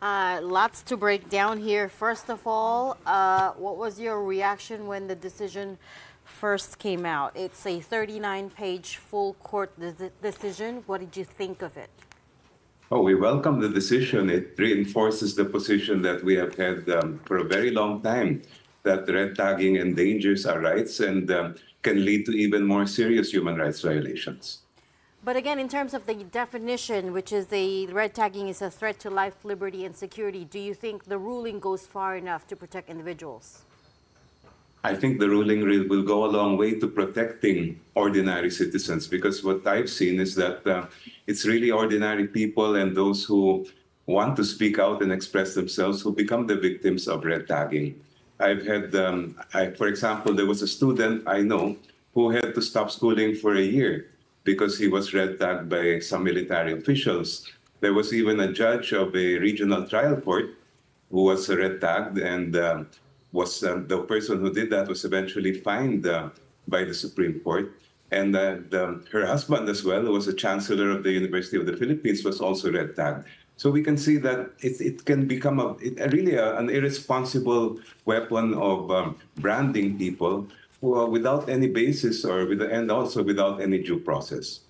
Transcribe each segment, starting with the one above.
Lots to break down here. First of all, what was your reaction when the decision first came out? It's a 39-page full court decision. What did you think of it? Oh, we welcome the decision. It reinforces the position that we have had for a very long time, that red tagging endangers our rights and can lead to even more serious human rights violations. But again, in terms of the definition, which is red tagging is a threat to life, liberty, and security, do you think the ruling goes far enough to protect individuals? I think the ruling will go a long way to protecting ordinary citizens, because what I've seen is that it's really ordinary people and those who want to speak out and express themselves who become the victims of red tagging. I've had, for example, there was a student I know who had to stop schooling for a year because he was red tagged by some military officials. There was even a judge of a regional trial court who was red tagged, and the person who did that was eventually fined by the Supreme Court. And her husband as well, who was a chancellor of the University of the Philippines, was also red tagged. So we can see that it can become really an irresponsible weapon of branding people without any basis and also without any due process.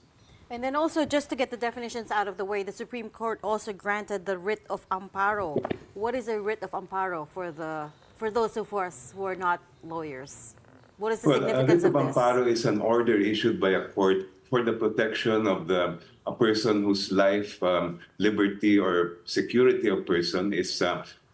And then also, just to get the definitions out of the way, the Supreme Court also granted the writ of amparo. What is a writ of amparo for those of us who are not lawyers? What is the significance of this? A writ of amparo is an order issued by a court for the protection of a person whose life, liberty, or security of person is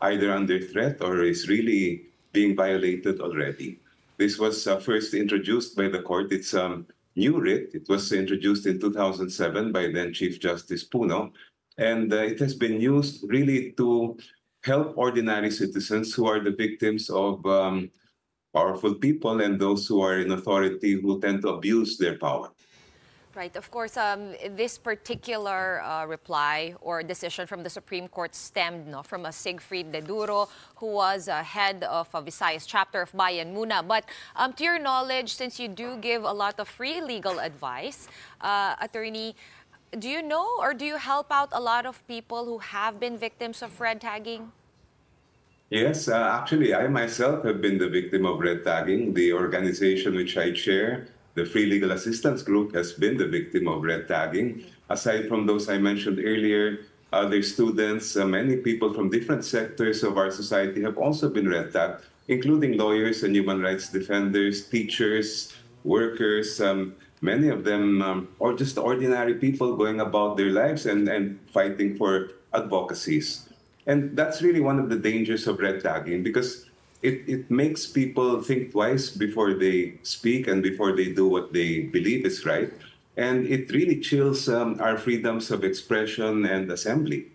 either under threat or is really being violated already. This was first introduced by the court. It's a new writ. It was introduced in 2007 by then Chief Justice Puno, and it has been used really to help ordinary citizens who are the victims of powerful people and those who are in authority who tend to abuse their power. Right. Of course, this particular reply or decision from the Supreme Court stemmed from a Siegfried De Duro, who was head of a Visayas chapter of Bayan Muna. But to your knowledge, since you do give a lot of free legal advice, Attorney, do you know or do you help out a lot of people who have been victims of red tagging? Yes, actually, I myself have been the victim of red tagging. The organization which I chair, the Free Legal Assistance Group, has been the victim of red tagging. Aside from those I mentioned earlier, other students, many people from different sectors of our society have also been red tagged, including lawyers and human rights defenders, teachers, workers, many of them are just ordinary people going about their lives and fighting for advocacies. And that's really one of the dangers of red tagging, because it makes people think twice before they speak and before they do what they believe is right. And it really chills our freedoms of expression and assembly.